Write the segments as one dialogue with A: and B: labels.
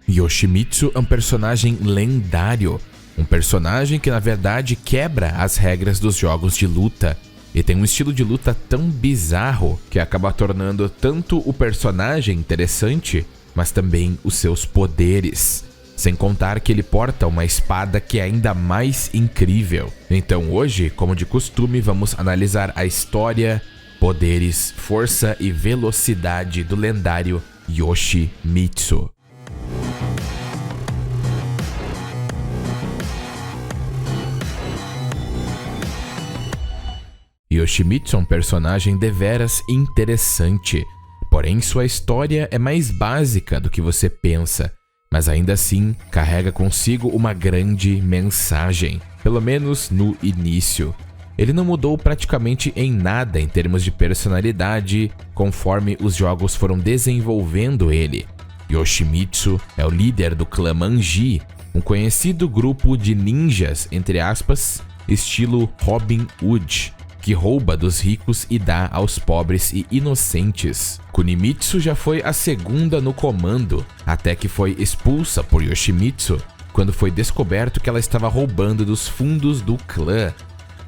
A: Yoshimitsu é um personagem lendário, um personagem que na verdade quebra as regras dos jogos de luta e tem um estilo de luta tão bizarro que acaba tornando tanto o personagem interessante, mas também os seus poderes. Sem contar que ele porta uma espada que é ainda mais incrível. Então hoje, como de costume, vamos analisar a história, poderes, força e velocidade do lendário Yoshimitsu. Yoshimitsu é um personagem deveras interessante, porém sua história é mais básica do que você pensa, mas ainda assim carrega consigo uma grande mensagem, pelo menos no início. Ele não mudou praticamente em nada em termos de personalidade conforme os jogos foram desenvolvendo ele. Yoshimitsu é o líder do clã Manji, um conhecido grupo de ninjas, entre aspas, estilo Robin Hood, que rouba dos ricos e dá aos pobres e inocentes. Kunimitsu já foi a segunda no comando, até que foi expulsa por Yoshimitsu quando foi descoberto que ela estava roubando dos fundos do clã.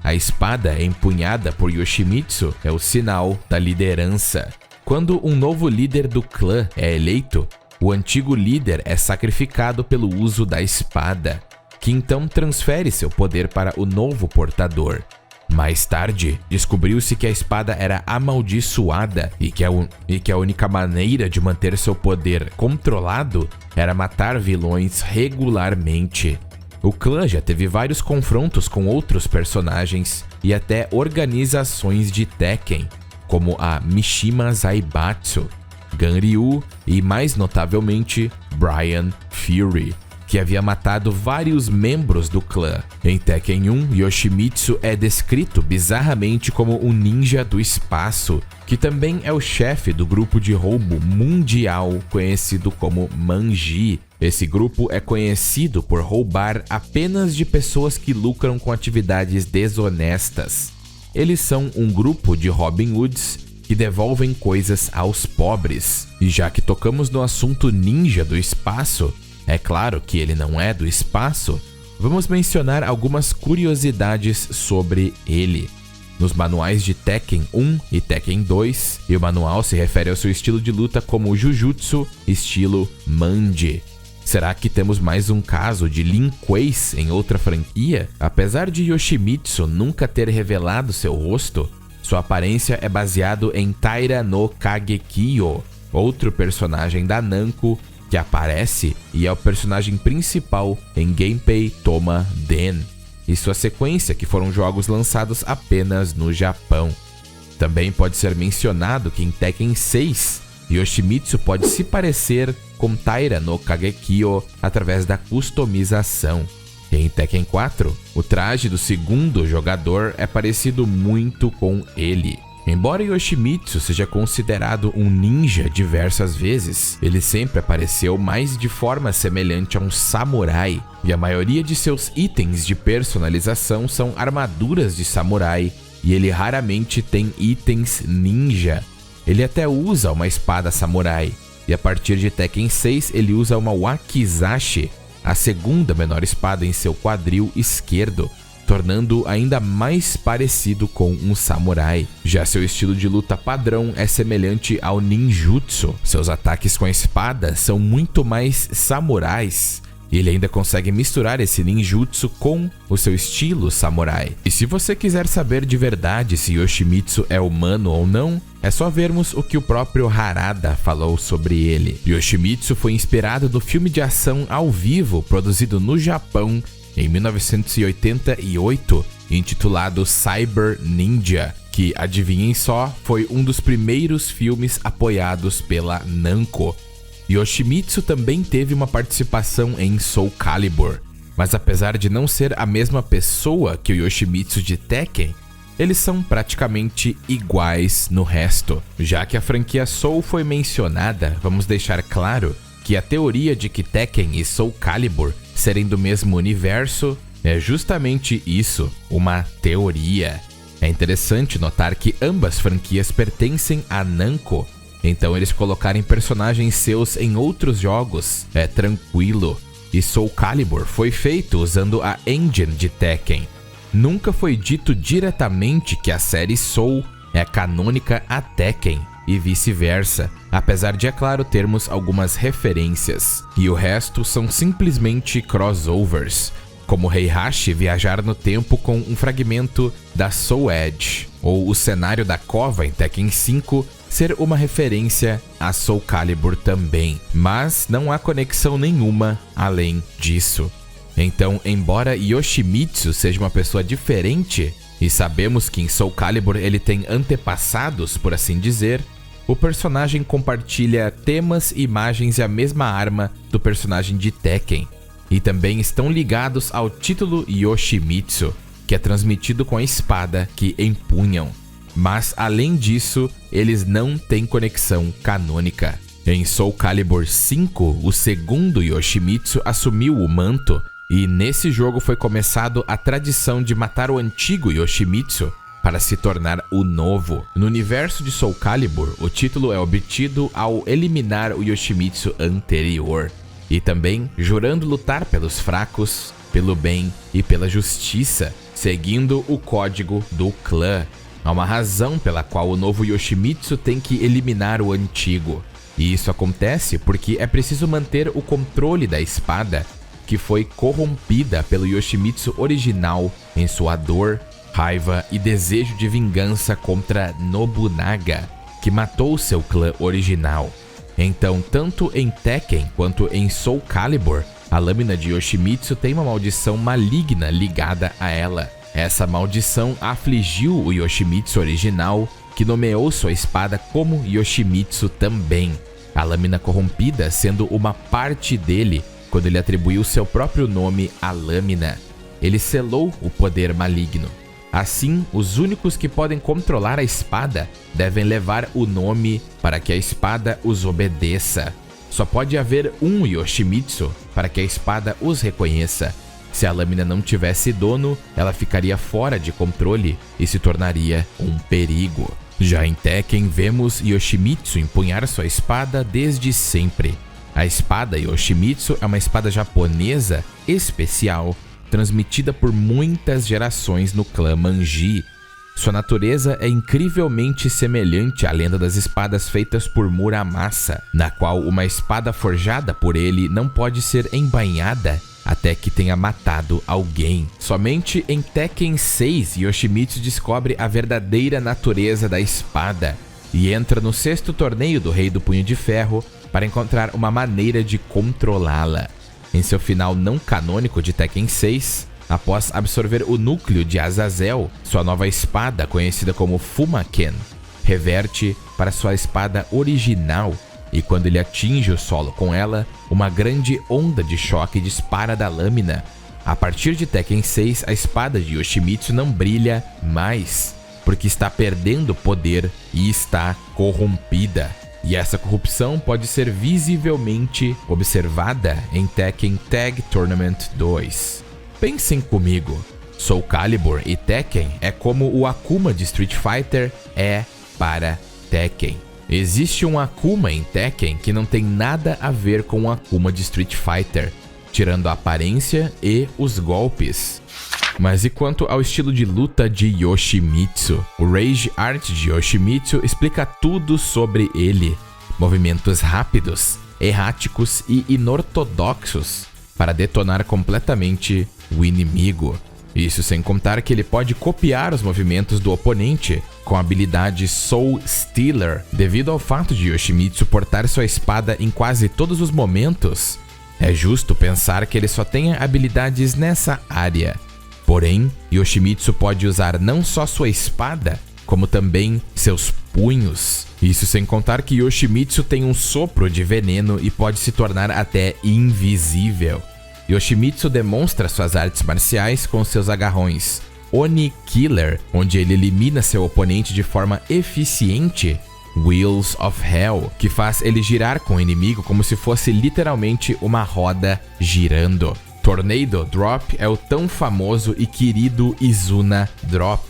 A: A espada empunhada por Yoshimitsu é o sinal da liderança. Quando um novo líder do clã é eleito, o antigo líder é sacrificado pelo uso da espada, que então transfere seu poder para o novo portador. Mais tarde, descobriu-se que a espada era amaldiçoada e que a única maneira de manter seu poder controlado era matar vilões regularmente. O clã já teve vários confrontos com outros personagens e até organizações de Tekken, como a Mishima Zaibatsu, Ganryu e, mais notavelmente, Bryan Fury, que havia matado vários membros do clã. Em Tekken 1, Yoshimitsu é descrito bizarramente como um ninja do espaço, que também é o chefe do grupo de roubo mundial conhecido como Manji. Esse grupo é conhecido por roubar apenas de pessoas que lucram com atividades desonestas. Eles são um grupo de Robin Hoods que devolvem coisas aos pobres. E já que tocamos no assunto ninja do espaço, é claro que ele não é do espaço, vamos mencionar algumas curiosidades sobre ele. Nos manuais de Tekken 1 e Tekken 2, e o manual se refere ao seu estilo de luta como Jujutsu, estilo Manji. Será que temos mais um caso de Lin Kuei em outra franquia? Apesar de Yoshimitsu nunca ter revelado seu rosto, sua aparência é baseado em Taira no Kagekyo, outro personagem da Namco que aparece e é o personagem principal em Genpei Toma Den e sua sequência, que foram jogos lançados apenas no Japão. Também pode ser mencionado que em Tekken 6, Yoshimitsu pode se parecer com Taira no Kagekyo através da customização. E em Tekken 4, o traje do segundo jogador é parecido muito com ele. Embora Yoshimitsu seja considerado um ninja diversas vezes, ele sempre apareceu mais de forma semelhante a um samurai, e a maioria de seus itens de personalização são armaduras de samurai, e ele raramente tem itens ninja. Ele até usa uma espada samurai, e a partir de Tekken 6 ele usa uma wakizashi, a segunda menor espada em seu quadril esquerdo, tornando-o ainda mais parecido com um samurai. Já seu estilo de luta padrão é semelhante ao ninjutsu. Seus ataques com a espada são muito mais samurais, e ele ainda consegue misturar esse ninjutsu com o seu estilo samurai. E se você quiser saber de verdade se Yoshimitsu é humano ou não, é só vermos o que o próprio Harada falou sobre ele. Yoshimitsu foi inspirado no filme de ação ao vivo produzido no Japão em 1988, intitulado Cyber Ninja, que, adivinhem só, foi um dos primeiros filmes apoiados pela Namco. Yoshimitsu também teve uma participação em Soul Calibur, mas apesar de não ser a mesma pessoa que o Yoshimitsu de Tekken, eles são praticamente iguais no resto. Já que a franquia Soul foi mencionada, vamos deixar claro que a teoria de que Tekken e Soul Calibur serem do mesmo universo é justamente isso, uma teoria. É interessante notar que ambas franquias pertencem a Namco, Então eles colocarem personagens seus em outros jogos é tranquilo. E Soul Calibur foi feito usando a engine de Tekken. Nunca foi dito diretamente que a série Soul é canônica a Tekken e vice-versa, apesar de, é claro, termos algumas referências. E o resto são simplesmente crossovers, como Heihachi viajar no tempo com um fragmento da Soul Edge, ou o cenário da cova em Tekken 5 ser uma referência a Soul Calibur também, mas não há conexão nenhuma além disso. Então, embora Yoshimitsu seja uma pessoa diferente, e sabemos que em Soul Calibur ele tem antepassados, por assim dizer, o personagem compartilha temas, imagens e a mesma arma do personagem de Tekken, e também estão ligados ao título Yoshimitsu, que é transmitido com a espada que empunham. Mas, além disso, eles não têm conexão canônica. Em Soul Calibur 5, o segundo Yoshimitsu assumiu o manto, e nesse jogo foi começado a tradição de matar o antigo Yoshimitsu para se tornar o novo. No universo de Soul Calibur, o título é obtido ao eliminar o Yoshimitsu anterior, e também jurando lutar pelos fracos, pelo bem e pela justiça, seguindo o código do clã. Há uma razão pela qual o novo Yoshimitsu tem que eliminar o antigo. E isso acontece porque é preciso manter o controle da espada, que foi corrompida pelo Yoshimitsu original em sua dor, raiva e desejo de vingança contra Nobunaga, que matou seu clã original. Então, tanto em Tekken quanto em Soul Calibur, a lâmina de Yoshimitsu tem uma maldição maligna ligada a ela. Essa maldição afligiu o Yoshimitsu original, que nomeou sua espada como Yoshimitsu também, a lâmina corrompida sendo uma parte dele quando ele atribuiu seu próprio nome à lâmina. Ele selou o poder maligno. Assim, os únicos que podem controlar a espada devem levar o nome para que a espada os obedeça. Só pode haver um Yoshimitsu para que a espada os reconheça. Se a lâmina não tivesse dono, ela ficaria fora de controle e se tornaria um perigo. Já em Tekken, vemos Yoshimitsu empunhar sua espada desde sempre. A espada Yoshimitsu é uma espada japonesa especial, transmitida por muitas gerações no clã Manji. Sua natureza é incrivelmente semelhante à lenda das espadas feitas por Muramasa, na qual uma espada forjada por ele não pode ser embainhada até que tenha matado alguém. Somente em Tekken 6, Yoshimitsu descobre a verdadeira natureza da espada e entra no 6º torneio do Rei do Punho de Ferro para encontrar uma maneira de controlá-la. Em seu final não canônico de Tekken 6, após absorver o núcleo de Azazel, sua nova espada, conhecida como Fumaken, reverte para sua espada original, e quando ele atinge o solo com ela, uma grande onda de choque dispara da lâmina. A partir de Tekken 6, a espada de Yoshimitsu não brilha mais, porque está perdendo poder e está corrompida. E essa corrupção pode ser visivelmente observada em Tekken Tag Tournament 2. Pensem comigo, Soul Calibur e Tekken é como o Akuma de Street Fighter é para Tekken. Existe um Akuma em Tekken que não tem nada a ver com o Akuma de Street Fighter, tirando a aparência e os golpes. Mas e quanto ao estilo de luta de Yoshimitsu? O Rage Art de Yoshimitsu explica tudo sobre ele. Movimentos rápidos, erráticos e inortodoxos para detonar completamente o inimigo. Isso sem contar que ele pode copiar os movimentos do oponente com a habilidade Soul Stealer. Devido ao fato de Yoshimitsu portar sua espada em quase todos os momentos, é justo pensar que ele só tenha habilidades nessa área. Porém, Yoshimitsu pode usar não só sua espada, como também seus punhos. Isso sem contar que Yoshimitsu tem um sopro de veneno e pode se tornar até invisível. Yoshimitsu demonstra suas artes marciais com seus agarrões Oni Killer, onde ele elimina seu oponente de forma eficiente, Wheels of Hell, que faz ele girar com o inimigo como se fosse literalmente uma roda girando. Tornado Drop é o tão famoso e querido Izuna Drop,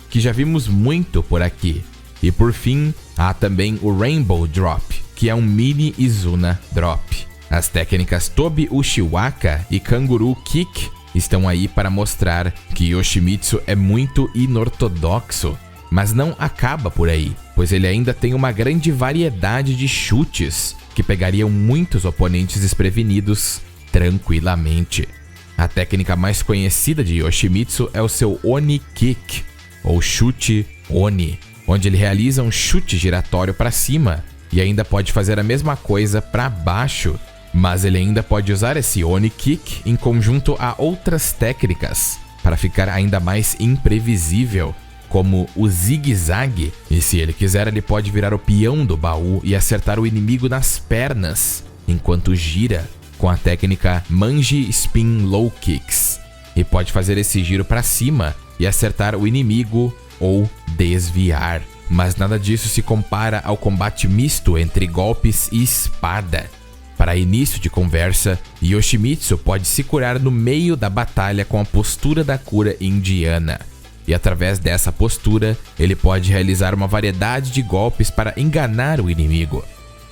A: que já vimos muito por aqui. E por fim, Há também o Rainbow Drop, que é um mini Izuna Drop. As técnicas Tobi Ushiwaka e Kanguru Kick estão aí para mostrar que Yoshimitsu é muito inortodoxo, mas não acaba por aí, pois ele ainda tem uma grande variedade de chutes que pegariam muitos oponentes desprevenidos tranquilamente. A técnica mais conhecida de Yoshimitsu é o seu Oni Kick, ou chute Oni, onde ele realiza um chute giratório para cima e ainda pode fazer a mesma coisa para baixo, mas ele ainda pode usar esse Oni Kick em conjunto a outras técnicas para ficar ainda mais imprevisível, como o zigue-zague, e se ele quiser ele pode virar o peão do baú e acertar o inimigo nas pernas enquanto gira com a técnica Manji Spin Low Kicks, e pode fazer esse giro para cima e acertar o inimigo ou desviar. Mas nada disso se compara ao combate misto entre golpes e espada. Para início de conversa, Yoshimitsu pode se curar no meio da batalha com a postura da cura indiana. E através dessa postura, ele pode realizar uma variedade de golpes para enganar o inimigo.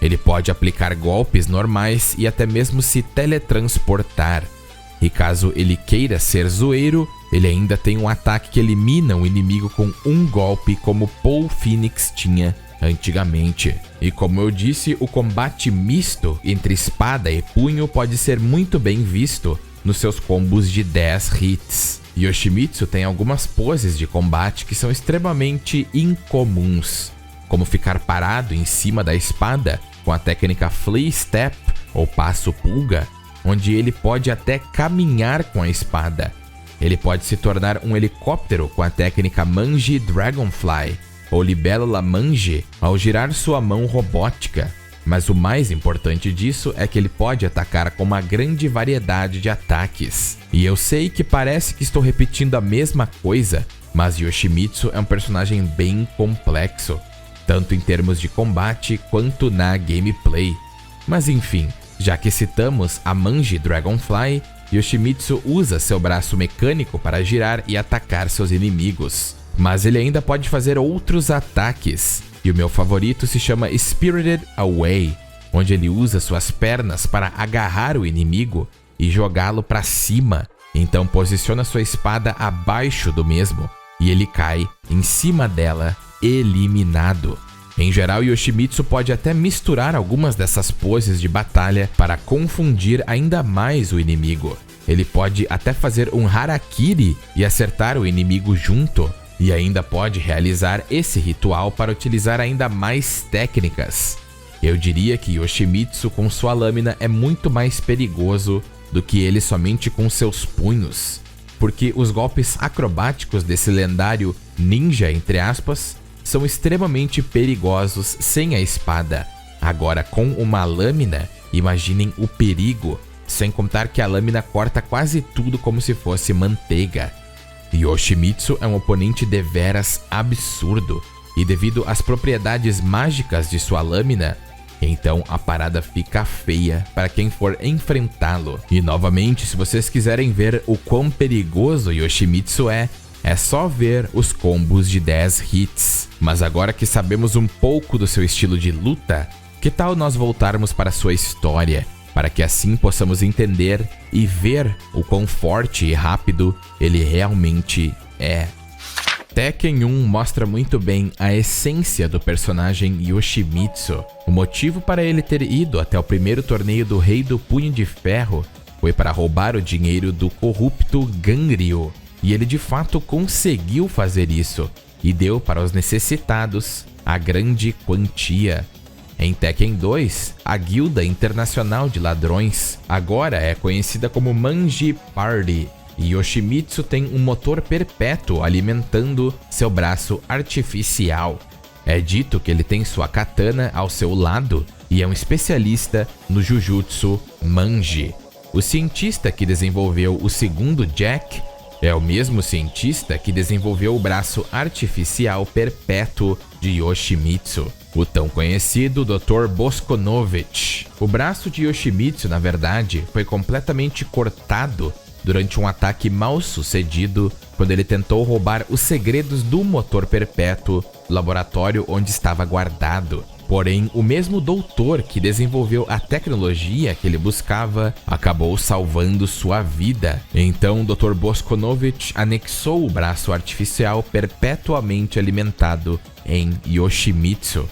A: Ele pode aplicar golpes normais e até mesmo se teletransportar. E caso ele queira ser zoeiro, ele ainda tem um ataque que elimina o inimigo com um golpe, como Paul Phoenix tinha antigamente. E como eu disse, o combate misto entre espada e punho pode ser muito bem visto nos seus combos de 10 hits. Yoshimitsu tem algumas poses de combate que são extremamente incomuns, como ficar parado em cima da espada com a técnica Flea Step ou passo pulga, onde ele pode até caminhar com a espada. Ele pode se tornar um helicóptero com a técnica Manji Dragonfly ou Libélula Manji ao girar sua mão robótica. Mas o mais importante disso é que ele pode atacar com uma grande variedade de ataques. E eu sei que parece que estou repetindo a mesma coisa, mas Yoshimitsu é um personagem bem complexo, tanto em termos de combate quanto na gameplay. Mas enfim, já que citamos a Manji Dragonfly, Yoshimitsu usa seu braço mecânico para girar e atacar seus inimigos. Mas ele ainda pode fazer outros ataques, e o meu favorito se chama Spirited Away, onde ele usa suas pernas para agarrar o inimigo e jogá-lo para cima. Então posiciona sua espada abaixo do mesmo e ele cai em cima dela, eliminado. Em geral, Yoshimitsu pode até misturar algumas dessas poses de batalha para confundir ainda mais o inimigo. Ele pode até fazer um harakiri e acertar o inimigo junto. E ainda pode realizar esse ritual para utilizar ainda mais técnicas. Eu diria que Yoshimitsu com sua lâmina é muito mais perigoso do que ele somente com seus punhos, porque os golpes acrobáticos desse lendário ninja, entre aspas, são extremamente perigosos sem a espada. Agora com uma lâmina, imaginem o perigo, sem contar que a lâmina corta quase tudo como se fosse manteiga. Yoshimitsu é um oponente deveras absurdo, e devido às propriedades mágicas de sua lâmina, então a parada fica feia para quem for enfrentá-lo. E novamente, se vocês quiserem ver o quão perigoso Yoshimitsu é só ver os combos de 10 hits. Mas agora que sabemos um pouco do seu estilo de luta, que tal nós voltarmos para sua história, para que assim possamos entender e ver o quão forte e rápido ele realmente é. Tekken 1 mostra muito bem a essência do personagem Yoshimitsu. O motivo para ele ter ido até o primeiro torneio do Rei do Punho de Ferro foi para roubar o dinheiro do corrupto Ganryu. E ele de fato conseguiu fazer isso e deu para os necessitados a grande quantia. Em Tekken 2, a Guilda Internacional de Ladrões agora é conhecida como Manji Party, e Yoshimitsu tem um motor perpétuo alimentando seu braço artificial. É dito que ele tem sua katana ao seu lado e é um especialista no Jujutsu Manji. O cientista que desenvolveu o segundo Jack é o mesmo cientista que desenvolveu o braço artificial perpétuo de Yoshimitsu, o tão conhecido Dr. Boskonovich. O braço de Yoshimitsu, na verdade, foi completamente cortado durante um ataque mal sucedido quando ele tentou roubar os segredos do motor perpétuo do laboratório onde estava guardado. Porém, o mesmo doutor que desenvolveu a tecnologia que ele buscava acabou salvando sua vida. Então, o Dr. Bosconovitch anexou o braço artificial perpetuamente alimentado em Yoshimitsu.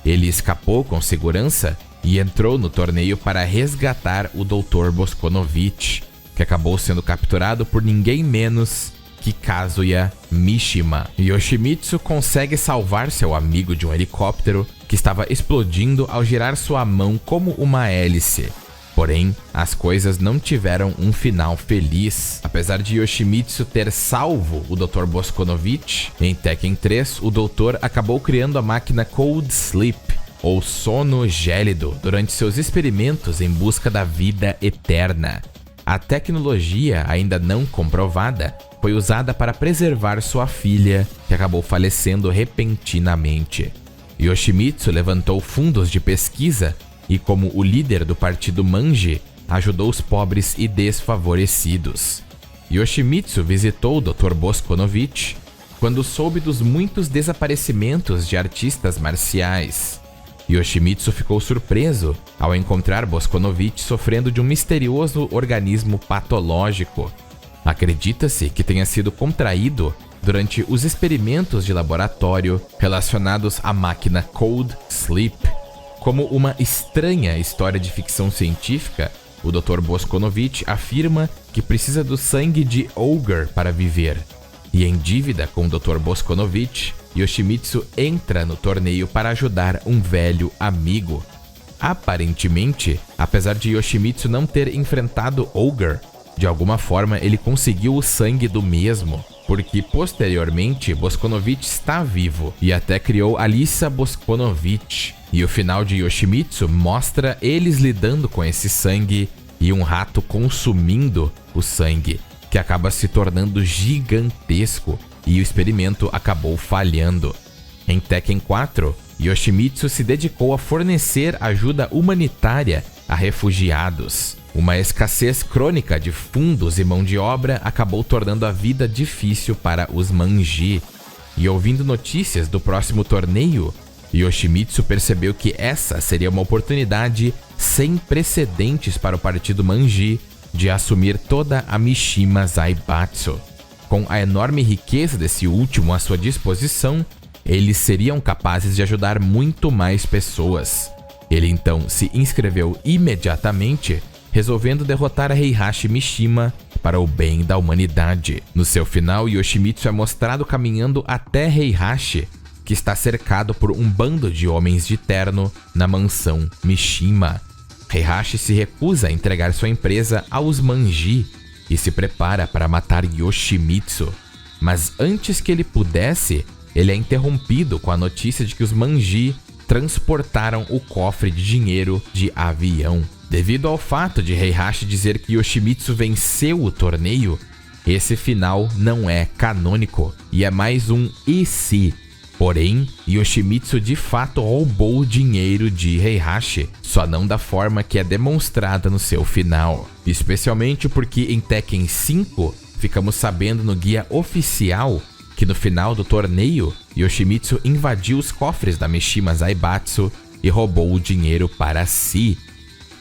A: Ele escapou com segurança e entrou no torneio para resgatar o Dr. Bosconovitch, que acabou sendo capturado por ninguém menos que Kazuya Mishima. Yoshimitsu consegue salvar seu amigo de um helicóptero que estava explodindo ao girar sua mão como uma hélice. Porém, as coisas não tiveram um final feliz. Apesar de Yoshimitsu ter salvo o Dr. Bosconovitch, em Tekken 3, o doutor acabou criando a máquina Cold Sleep, ou sono gélido, durante seus experimentos em busca da vida eterna. A tecnologia, ainda não comprovada, foi usada para preservar sua filha, que acabou falecendo repentinamente. Yoshimitsu levantou fundos de pesquisa e, como o líder do partido Manji, ajudou os pobres e desfavorecidos. Yoshimitsu visitou o Dr. Bosconovitch quando soube dos muitos desaparecimentos de artistas marciais. Yoshimitsu ficou surpreso ao encontrar Bosconovitch sofrendo de um misterioso organismo patológico. Acredita-se que tenha sido contraído durante os experimentos de laboratório relacionados à máquina Cold Sleep. Como uma estranha história de ficção científica, o Dr. Bosconovitch afirma que precisa do sangue de Ogre para viver. E em dívida com o Dr. Bosconovitch, Yoshimitsu entra no torneio para ajudar um velho amigo. Aparentemente, apesar de Yoshimitsu não ter enfrentado Ogre, de alguma forma ele conseguiu o sangue do mesmo, porque posteriormente Bosconovitch está vivo e até criou Alissa Bosconovitch. E o final de Yoshimitsu mostra eles lidando com esse sangue e um rato consumindo o sangue, que acaba se tornando gigantesco, e o experimento acabou falhando. Em Tekken 4, Yoshimitsu se dedicou a fornecer ajuda humanitária a refugiados. Uma escassez crônica de fundos e mão de obra acabou tornando a vida difícil para os Manji. E ouvindo notícias do próximo torneio, Yoshimitsu percebeu que essa seria uma oportunidade sem precedentes para o partido Manji de assumir toda a Mishima Zaibatsu. Com a enorme riqueza desse último à sua disposição, eles seriam capazes de ajudar muito mais pessoas. Ele então se inscreveu imediatamente, resolvendo derrotar a Heihachi Mishima para o bem da humanidade. No seu final, Yoshimitsu é mostrado caminhando até Heihachi, que está cercado por um bando de homens de terno na mansão Mishima. Heihachi se recusa a entregar sua empresa aos Manji e se prepara para matar Yoshimitsu. Mas antes que ele pudesse, ele é interrompido com a notícia de que os Manji transportaram o cofre de dinheiro de avião. Devido ao fato de Heihachi dizer que Yoshimitsu venceu o torneio, esse final não é canônico e é mais um e se. Porém, Yoshimitsu de fato roubou o dinheiro de Heihachi, só não da forma que é demonstrada no seu final. Especialmente porque em Tekken 5, ficamos sabendo no guia oficial que no final do torneio, Yoshimitsu invadiu os cofres da Mishima Zaibatsu e roubou o dinheiro para si.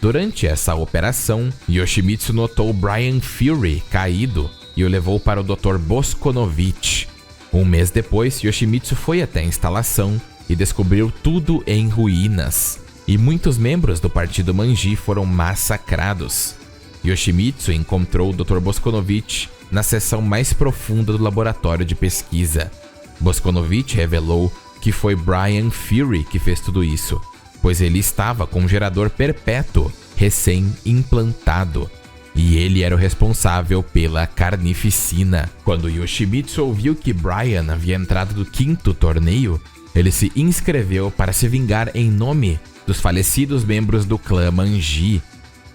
A: Durante essa operação, Yoshimitsu notou Bryan Fury caído e o levou para o Dr. Bosconovitch. Um mês depois, Yoshimitsu foi até a instalação e descobriu tudo em ruínas, e muitos membros do partido Manji foram massacrados. Yoshimitsu encontrou o Dr. Bosconovitch na seção mais profunda do laboratório de pesquisa. Bosconovitch revelou que foi Bryan Fury que fez tudo isso, pois ele estava com um gerador perpétuo recém-implantado, e ele era o responsável pela carnificina. Quando Yoshimitsu ouviu que Bryan havia entrado no 5º torneio, ele se inscreveu para se vingar em nome dos falecidos membros do clã Manji.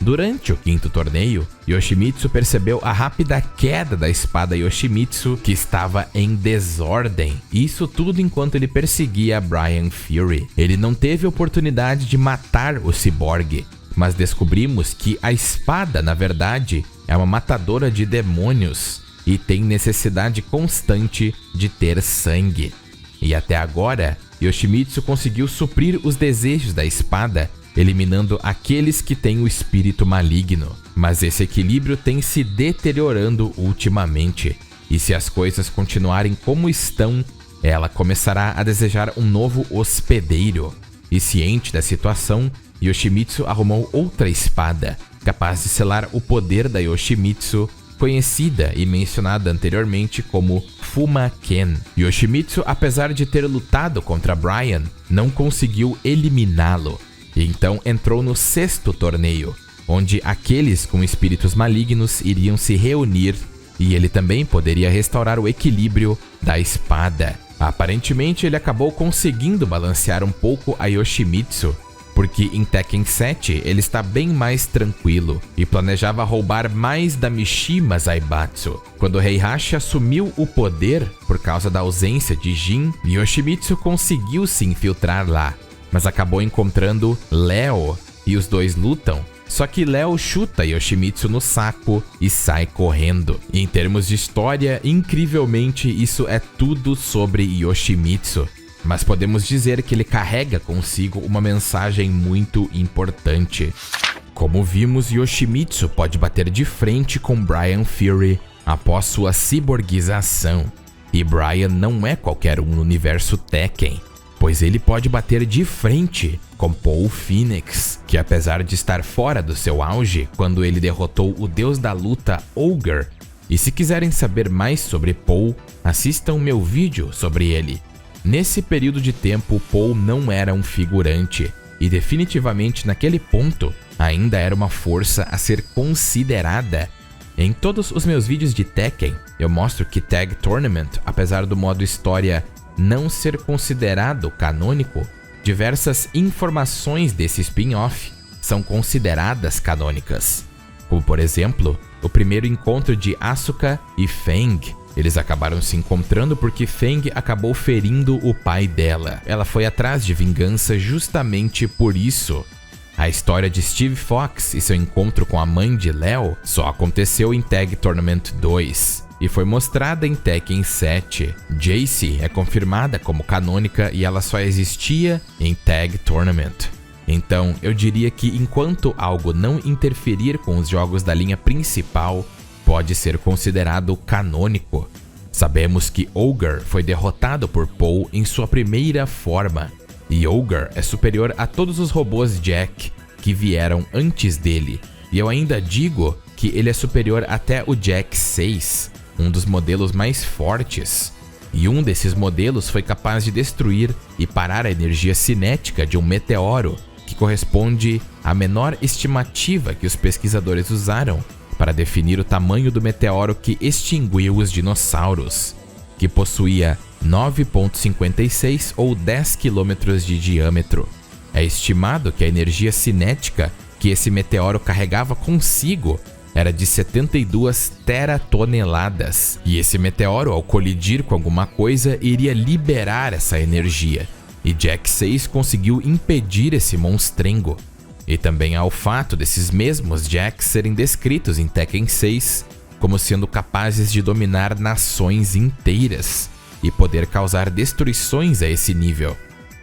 A: Durante o 5º torneio, Yoshimitsu percebeu a rápida queda da espada Yoshimitsu, que estava em desordem. Isso tudo enquanto ele perseguia Bryan Fury. Ele não teve oportunidade de matar o ciborgue, mas descobrimos que a espada, na verdade, é uma matadora de demônios e tem necessidade constante de ter sangue. E até agora, Yoshimitsu conseguiu suprir os desejos da espada, eliminando aqueles que têm o espírito maligno. Mas esse equilíbrio tem se deteriorando ultimamente, e se as coisas continuarem como estão, ela começará a desejar um novo hospedeiro. E ciente da situação, Yoshimitsu arrumou outra espada, capaz de selar o poder da Yoshimitsu, conhecida e mencionada anteriormente como Fuma-ken. Yoshimitsu, apesar de ter lutado contra Brian, não conseguiu eliminá-lo, e então entrou no 6º torneio, onde aqueles com espíritos malignos iriam se reunir, e ele também poderia restaurar o equilíbrio da espada. Aparentemente, ele acabou conseguindo balancear um pouco a Yoshimitsu, porque em Tekken 7 ele está bem mais tranquilo e planejava roubar mais da Mishima Zaibatsu. Quando Heihachi assumiu o poder por causa da ausência de Jin, Yoshimitsu conseguiu se infiltrar lá, mas acabou encontrando Leo e os dois lutam. Só que Leo chuta Yoshimitsu no saco e sai correndo. E em termos de história, incrivelmente isso é tudo sobre Yoshimitsu. Mas podemos dizer que ele carrega consigo uma mensagem muito importante. Como vimos, Yoshimitsu pode bater de frente com Bryan Fury após sua ciborguização. E Bryan não é qualquer um no universo Tekken, pois ele pode bater de frente com Paul Phoenix, que apesar de estar fora do seu auge quando ele derrotou o deus da luta Ogre. E se quiserem saber mais sobre Paul, assistam meu vídeo sobre ele. Nesse período de tempo, Paul não era um figurante, e definitivamente naquele ponto ainda era uma força a ser considerada. Em todos os meus vídeos de Tekken, eu mostro que Tag Tournament, apesar do modo história não ser considerado canônico, diversas informações desse spin-off são consideradas canônicas. Como por exemplo, o primeiro encontro de Asuka e Feng. Eles acabaram se encontrando porque Feng acabou ferindo o pai dela. Ela foi atrás de vingança justamente por isso. A história de Steve Fox e seu encontro com a mãe de Leo só aconteceu em Tag Tournament 2 e foi mostrada em Tekken 7. Jace é confirmada como canônica e ela só existia em Tag Tournament. Então, eu diria que enquanto algo não interferir com os jogos da linha principal, pode ser considerado canônico. Sabemos que Ogre foi derrotado por Paul em sua primeira forma, e Ogre é superior a todos os robôs Jack que vieram antes dele, e eu ainda digo que ele é superior até o Jack 6, um dos modelos mais fortes. E um desses modelos foi capaz de destruir e parar a energia cinética de um meteoro, que corresponde à menor estimativa que os pesquisadores usaram para definir o tamanho do meteoro que extinguiu os dinossauros, que possuía 9,56 ou 10 km de diâmetro. É estimado que a energia cinética que esse meteoro carregava consigo era de 72 teratoneladas, e esse meteoro, ao colidir com alguma coisa, iria liberar essa energia, e Jack 6 conseguiu impedir esse monstrengo. E também há o fato desses mesmos Jacks serem descritos em Tekken 6 como sendo capazes de dominar nações inteiras e poder causar destruições a esse nível.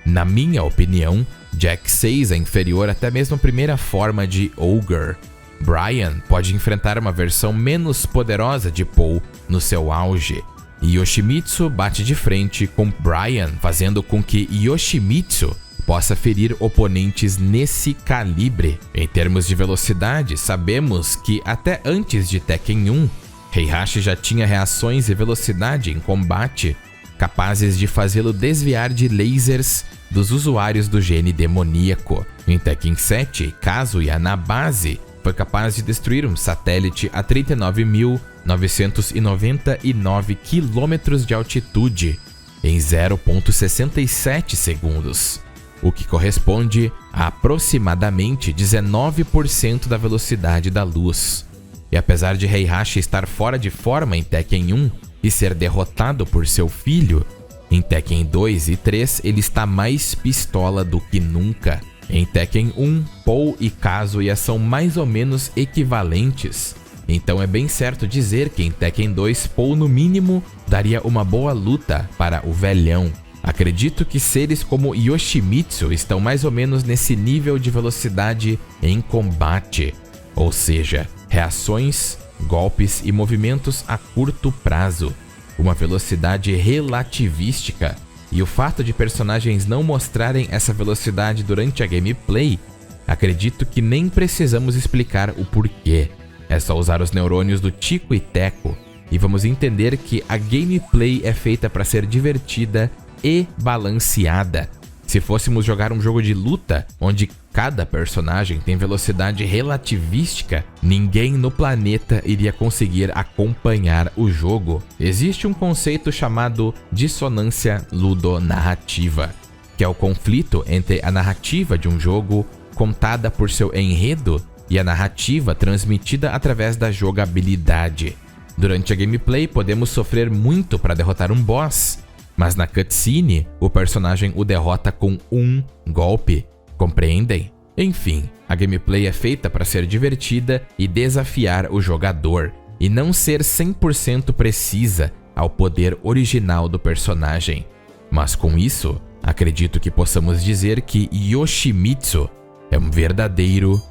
A: Na minha opinião, Jack 6 é inferior até mesmo à primeira forma de Ogre. Bryan pode enfrentar uma versão menos poderosa de Paul no seu auge, e Yoshimitsu bate de frente com Bryan, fazendo com que Yoshimitsu possa ferir oponentes nesse calibre. Em termos de velocidade, sabemos que até antes de Tekken 1, Heihachi já tinha reações e velocidade em combate capazes de fazê-lo desviar de lasers dos usuários do gene demoníaco. Em Tekken 7, Kazuya na base foi capaz de destruir um satélite a 39.999 km de altitude em 0,67 segundos. O que corresponde a aproximadamente 19% da velocidade da luz. E apesar de Heihachi estar fora de forma em Tekken 1 e ser derrotado por seu filho, em Tekken 2 e 3 ele está mais pistola do que nunca. Em Tekken 1, Paul e Kazuya são mais ou menos equivalentes, então é bem certo dizer que em Tekken 2, Paul no mínimo daria uma boa luta para o velhão. Acredito que seres como Yoshimitsu estão mais ou menos nesse nível de velocidade em combate, ou seja, reações, golpes e movimentos a curto prazo, uma velocidade relativística. E o fato de personagens não mostrarem essa velocidade durante a gameplay, acredito que nem precisamos explicar o porquê. É só usar os neurônios do Chico e Teco e vamos entender que a gameplay é feita para ser divertida e balanceada. Se fôssemos jogar um jogo de luta, onde cada personagem tem velocidade relativística, ninguém no planeta iria conseguir acompanhar o jogo. Existe um conceito chamado dissonância ludonarrativa, que é o conflito entre a narrativa de um jogo, contada por seu enredo, e a narrativa transmitida através da jogabilidade. Durante a gameplay, podemos sofrer muito para derrotar um boss, mas na cutscene, o personagem o derrota com um golpe, compreendem? Enfim, a gameplay é feita para ser divertida e desafiar o jogador, e não ser 100% precisa ao poder original do personagem. Mas com isso, acredito que possamos dizer que Yoshimitsu é um verdadeiro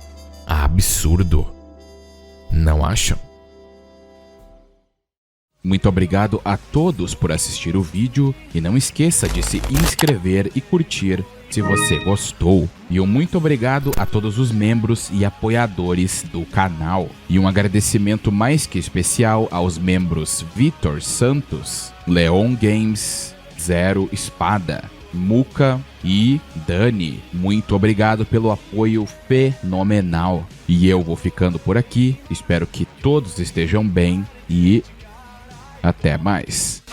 A: absurdo. Não acham?
B: Muito obrigado a todos por assistir o vídeo e não esqueça de se inscrever e curtir se você gostou. E um muito obrigado a todos os membros e apoiadores do canal. E um agradecimento mais que especial aos membros Vitor Santos, Leon Games, Zero Espada, Muca e Dani. Muito obrigado pelo apoio fenomenal. E eu vou ficando por aqui. Espero que todos estejam bem e até mais.